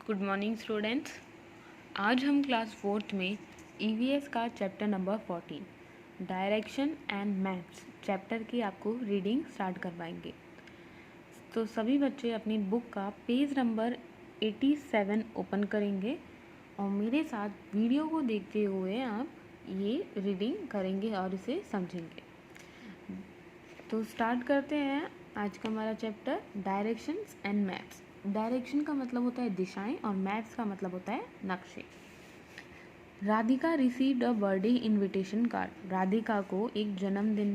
Good morning students. आज हम class 4th में ईवीएस का chapter number 14 direction and maps chapter की आपको रीडिंग स्टार्ट करवाएंगे। तो सभी बच्चे अपनी बुक का पेज नंबर 87 ओपन करेंगे और मेरे साथ वीडियो को देखते हुए आप ये रीडिंग करेंगे और इसे समझेंगे। तो स्टार्ट करते हैं आज का हमारा chapter directions and maps. Direction का मतलब होता है दिशाएं और मैप्स का मतलब होता है नक्शे। Radhika received a birthday invitation card. Radhika को एक जन्मदिन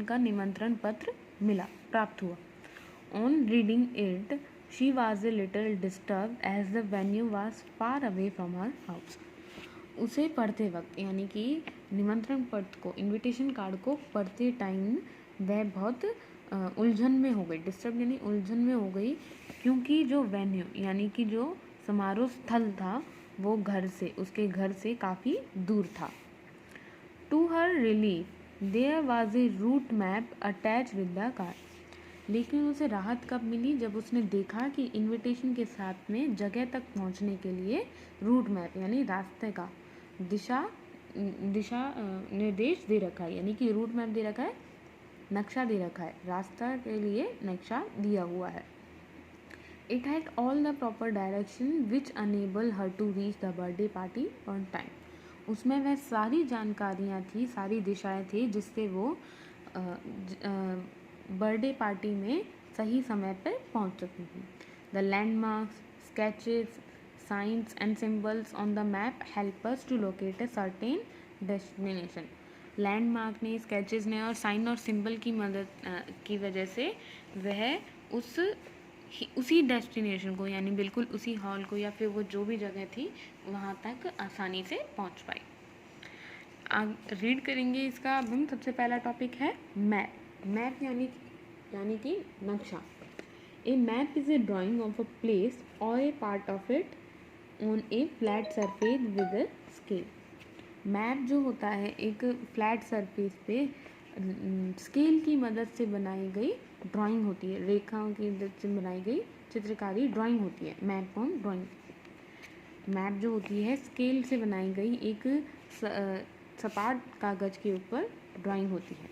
का निमंत्रण पत्र प्राप्त हुआ। On reading it she was a little disturb as the venue was far away from her house. उसे पढ़ते वक्त यानी कि निमंत्रण पत्र को, इनविटेशन कार्ड को पढ़ते टाइम वह बहुत उलझन में हो गई। डिस्टर्ब यानी उलझन में हो गई, क्योंकि जो वेन्यू यानी कि जो समारोह स्थल था वो उसके घर से काफ़ी दूर था। To her relief there was a route map attach with the card. लेकिन उसे राहत कब मिली? जब उसने देखा कि इनविटेशन के साथ में जगह तक पहुंचने के लिए रूट मैप यानी रास्ते का दिशा निर्देश दे रखा है, यानी कि रूट मैप दे रखा है, नक्शा दे रखा है, रास्ता के लिए नक्शा दिया हुआ है। It had all the proper direction which enable her to reach the birthday party on time. उसमें वह सारी जानकारियाँ थी, सारी दिशाएं थी जिससे वो बर्थडे पार्टी में सही समय पर पहुंच सकती थी। The landmarks, sketches, signs and symbols on the map help us to locate a certain destination। Landmark ने, स्केचेस ने और साइन और सिंबल की मदद की वजह से वह उसी डेस्टिनेशन को यानी बिल्कुल उसी हॉल को या फिर वो जो भी जगह थी वहाँ तक आसानी से पहुँच पाई। रीड करेंगे इसका। अब हम सबसे पहला टॉपिक है मैप। मैप यानी कि नक्शा। A map is a drawing of a place और a part of it on a flat surface with a scale. Map जो होता है एक फ्लैट सरफेस पे स्केल की मदद से बनाई गई ड्राइंग होती है, रेखाओं की मदद से बनाई गई चित्रकारी ड्राइंग होती है मैप ऑन ड्राइंग। मैप जो होती है स्केल से बनाई गई एक सपाट कागज के ऊपर ड्राइंग होती है।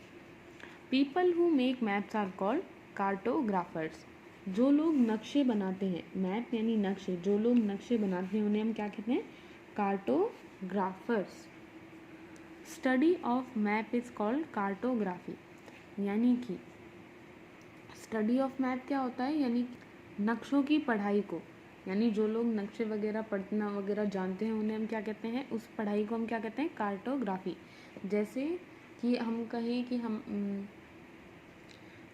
People who make maps are called cartographers. जो लोग नक्शे बनाते हैं, मैप यानी नक्शे, जो लोग नक्शे बनाते हैं उन्हें हम क्या कहते हैं? Cartographers. Study of map is called cartography. यानी कि स्टडी ऑफ मैप क्या होता है? यानी नक्शों की पढ़ाई को, यानी जो लोग नक्शे वगैरह पढ़ना वगैरह जानते हैं उन्हें हम क्या कहते हैं? उस पढ़ाई को हम क्या कहते हैं? कार्टोग्राफी। जैसे कि हम कहें कि हम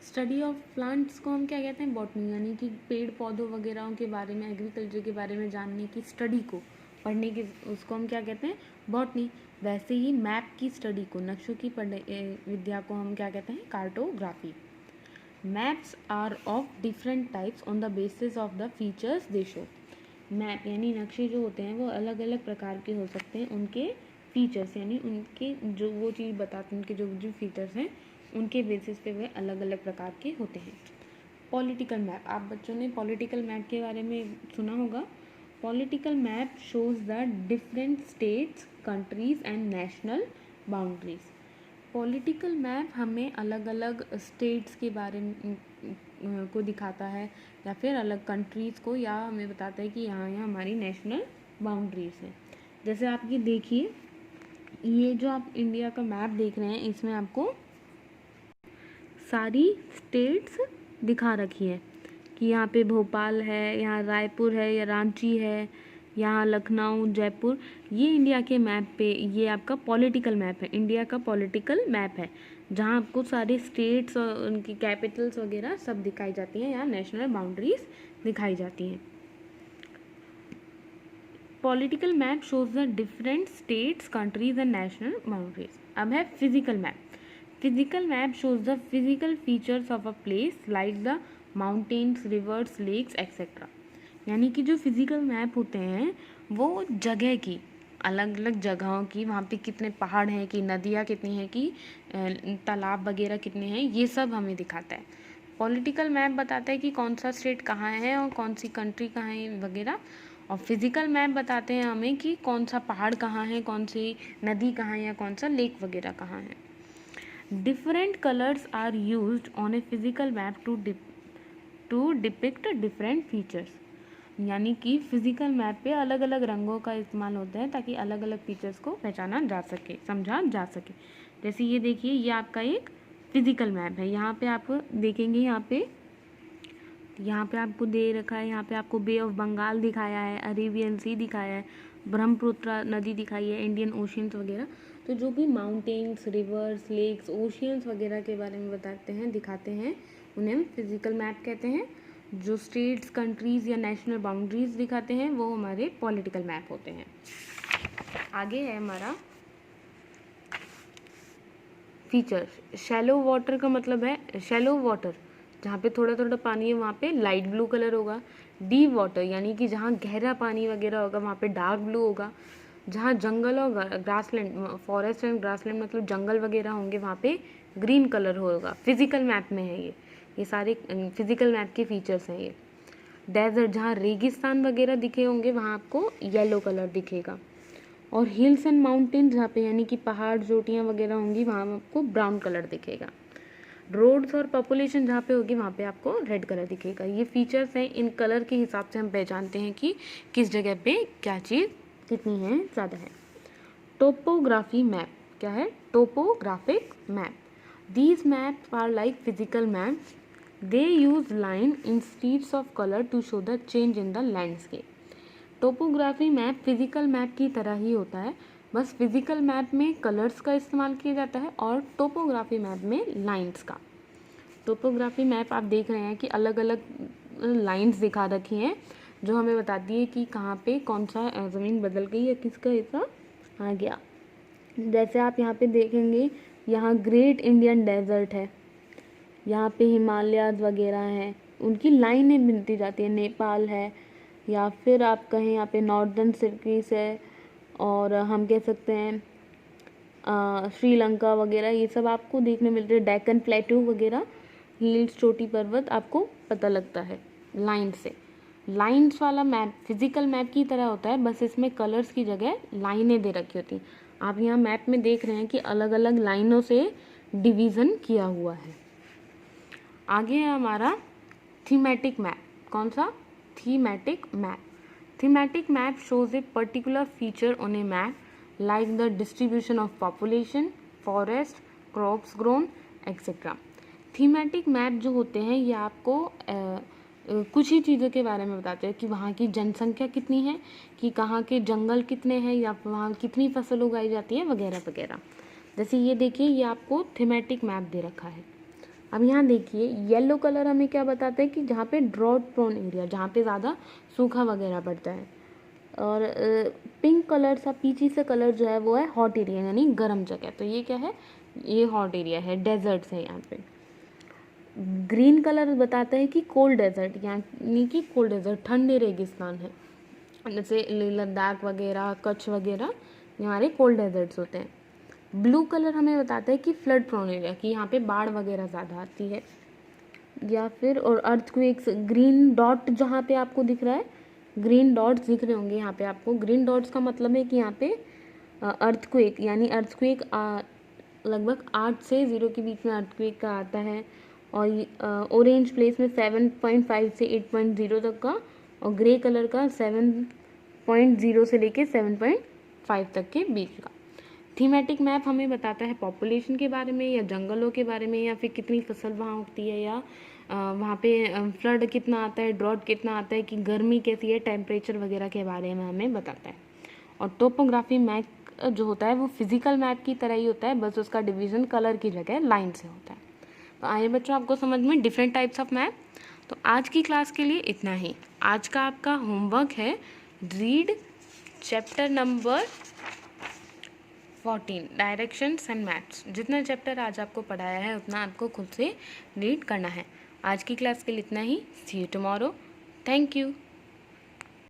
स्टडी ऑफ प्लांट्स को हम क्या कहते हैं? बॉटनी। यानी कि पेड़ पौधों वगैरह के बारे में, एग्रीकल्चर के बारे में जानने की स्टडी को, पढ़ने की, उसको हम क्या कहते हैं? बॉटनी। वैसे ही मैप की स्टडी को, नक्शों की विद्या को हम क्या कहते हैं? Cartography. Maps are of different types on the basis of the features they show. Map यानी नक्शे जो होते हैं वो अलग अलग प्रकार के हो सकते हैं, उनके फीचर्स यानी उनके जो वो चीज़ बताते हैं, उनके जो फीचर्स हैं उनके बेसिस पे वे अलग अलग प्रकार के होते हैं। पॉलिटिकल मैप, आप बच्चों ने पॉलिटिकल मैप के बारे में सुना होगा। Political map shows the different states, countries and national boundaries. Political map हमें अलग अलग स्टेट्स के बारे में को दिखाता है या फिर अलग कंट्रीज़ को, या हमें बताता है कि यहाँ हमारी नेशनल बाउंड्रीज हैं। जैसे आप ये देखिए, ये जो आप इंडिया का मैप देख रहे हैं इसमें आपको सारी स्टेट्स दिखा रखी है कि यहाँ पे भोपाल है, यहाँ रायपुर है या रांची है, यहाँ लखनऊ, जयपुर। ये इंडिया के मैप पे ये आपका पॉलिटिकल मैप है, इंडिया का पॉलिटिकल मैप है, जहाँ आपको सारे स्टेट्स और उनकी कैपिटल्स वगैरह सब दिखाई जाती हैं, यहाँ नेशनल बाउंड्रीज दिखाई जाती हैं। Political map shows the different states, countries and national boundaries. अब है physical map. Physical map shows the physical features of a place like the mountains, rivers, lakes, etc. यानी कि जो फिजिकल मैप होते हैं वो जगह की, अलग अलग जगहों की, वहाँ पे कितने पहाड़ हैं, कि नदियाँ कितनी हैं, कि तालाब वगैरह कितने हैं, ये सब हमें दिखाता है। पॉलिटिकल मैप बताता है कि कौन सा स्टेट कहाँ है और कौन सी कंट्री कहाँ है वगैरह, और फिजिकल मैप बताते हैं हमें कि कौन सा पहाड़ कहाँ है, कौन सी नदी कहाँ है या कौन सा लेक वगैरह कहाँ है। Different colours are used on a physical map to depict different features, यानी कि फिजिकल मैप पे अलग अलग रंगों का इस्तेमाल होता है ताकि अलग अलग फीचर्स को पहचाना जा सके, समझा जा सके। जैसे ये देखिए, ये आपका एक फिजिकल मैप है। यहाँ पे आप देखेंगे, यहाँ पे आपको दे रखा है, यहाँ पे आपको बे ऑफ बंगाल दिखाया है, अरेबियन सी दिखाया है, ब्रह्मपुत्र नदी दिखाई है, इंडियन ओशियंस वगैरह। तो जो भी माउंटेन्स, रिवर्स, लेक्स, ओशियंस वगैरह के बारे में बताते हैं, दिखाते हैं, उन्हें हम फिजिकल मैप कहते हैं। जो स्टेट्स, कंट्रीज़ या नेशनल बाउंड्रीज दिखाते हैं वो हमारे पॉलिटिकल मैप होते हैं। आगे है हमारा फीचर। शैलो वाटर का मतलब है, शैलो वाटर जहाँ पे थोड़ा थोड़ा पानी है वहाँ पे लाइट ब्लू कलर होगा। डीप वाटर यानी कि जहाँ गहरा पानी वगैरह होगा वहाँ पे डार्क ब्लू होगा। जहाँ जंगल और ग्रासलैंड, फॉरेस्ट एंड ग्रासलैंड मतलब जंगल वगैरह होंगे वहाँ पे ग्रीन कलर होगा। फिजिकल मैप में है ये सारे फिजिकल मैप के फीचर्स हैं ये। डेजर्ट, जहाँ रेगिस्तान वगैरह दिखे होंगे वहाँ आपको येलो कलर दिखेगा। और हिल्स एंड माउंटेन जहाँ पे यानी कि पहाड़, चोटियाँ वगैरह होंगी वहाँ आपको ब्राउन कलर दिखेगा। रोड्स और पॉपुलेशन जहाँ पे होगी वहाँ पे आपको रेड कलर दिखेगा। ये फीचर्स हैं, इन कलर के हिसाब से हम पहचानते हैं कि किस जगह पे क्या चीज़ कितनी है, ज़्यादा है। टोपोग्राफी मैप क्या है? Topographic map. These maps are like physical maps, they use line in streets of colour to show the change in the landscape. Topography map physical map की तरह ही होता है, बस फिजिकल मैप में कलर्स का इस्तेमाल किया जाता है और टोपोग्राफी मैप में लाइंस का। टोपोग्राफी मैप आप देख रहे हैं कि अलग अलग लाइंस दिखा रखी हैं जो हमें बताती है कि कहाँ पे कौन सा ज़मीन बदल गई या किसका हिस्सा आ गया। जैसे आप यहाँ पे देखेंगे, यहाँ ग्रेट इंडियन डेजर्ट है, यहाँ पे हिमालयाज वगैरह हैं, उनकी लाइनें मिलती जाती है। नेपाल है, या फिर आप कहें यहाँ पे नॉर्दर्न सिरकीस है, और हम कह सकते हैं श्रीलंका वगैरह, ये सब आपको देखने मिलते हैं। डेक्कन प्लेटू वगैरह, हिल्स, चोटी पर्वत आपको पता लगता है लाइन से। लाइंस वाला मैप फिजिकल मैप की तरह होता है, बस इसमें कलर्स की जगह लाइनें दे रखी होती हैं। आप यहाँ मैप में देख रहे हैं कि अलग अलग लाइनों से डिवीज़न किया हुआ है। आगे है हमारा थीमेटिक मैप। कौन सा? Thematic map. Thematic map shows a particular feature on a map like the distribution of population, forest, crops grown, etc. Thematic map जो होते हैं ये आपको कुछ ही चीज़ों के बारे में बताते हैं कि वहाँ की जनसंख्या कितनी है, कि कहाँ के जंगल कितने हैं, या वहाँ कितनी फसल उगाई जाती है वगैरह वगैरह। जैसे ये देखिए, ये आपको थीमेटिक मैप दे रखा है। अब यहाँ देखिए, येलो कलर हमें क्या बताता है कि जहाँ पे ड्रॉट प्रोन एरिया, जहाँ पे ज़्यादा सूखा वगैरह पड़ता है। और पिंक कलर सा पीची सा कलर जो है वो है हॉट एरिया यानी गर्म जगह। तो ये क्या है? ये हॉट एरिया है, डेजर्ट्स है यहाँ पे। ग्रीन कलर बताता है कि कोल्ड डेजर्ट, यानी कि कोल्ड डेजर्ट ठंडे रेगिस्तान है, जैसे लद्दाख वगैरह, कच्छ वगैरह, ये हमारे कोल्ड डेजर्ट्स होते हैं। ब्लू कलर हमें बताता है कि फ्लड प्रोन एरिया, कि यहाँ पे बाढ़ वगैरह ज़्यादा आती है। या फिर और अर्थक्वेक्स, ग्रीन डॉट जहाँ पे आपको दिख रहा है, ग्रीन डॉट्स दिख रहे होंगे यहाँ पे आपको। ग्रीन डॉट्स का मतलब है कि यहाँ पे अर्थक्वेक, यानी अर्थक्वेक लगभग 8 से 0 के बीच में अर्थक्वेक का आता है। और ऑरेंज प्लेस में 7.5 से 8.0 तक का, और ग्रे कलर का 7.0 से लेके 7.5 तक के बीच का। थीमेटिक मैप हमें बताता है पॉपुलेशन के बारे में, या जंगलों के बारे में, या फिर कितनी फसल वहाँ उगती है, या वहाँ पे फ्लड कितना आता है, ड्रॉट कितना आता है, कि गर्मी कैसी है, टेम्परेचर वगैरह के बारे में हमें बताता है। और टोपोग्राफी मैप जो होता है वो फिजिकल मैप की तरह ही होता है, बस उसका डिवीज़न कलर की जगह लाइन से होता है। तो आइए बच्चों, आपको समझ में डिफरेंट टाइप्स ऑफ मैप। तो आज की क्लास के लिए इतना ही। आज का आपका होमवर्क है read chapter number 14 directions and maps. जितना चैप्टर आज आपको पढ़ाया है उतना आपको खुद से रीड करना है। आज की क्लास के लिए इतना ही। सी यू टुमारो। Thank you.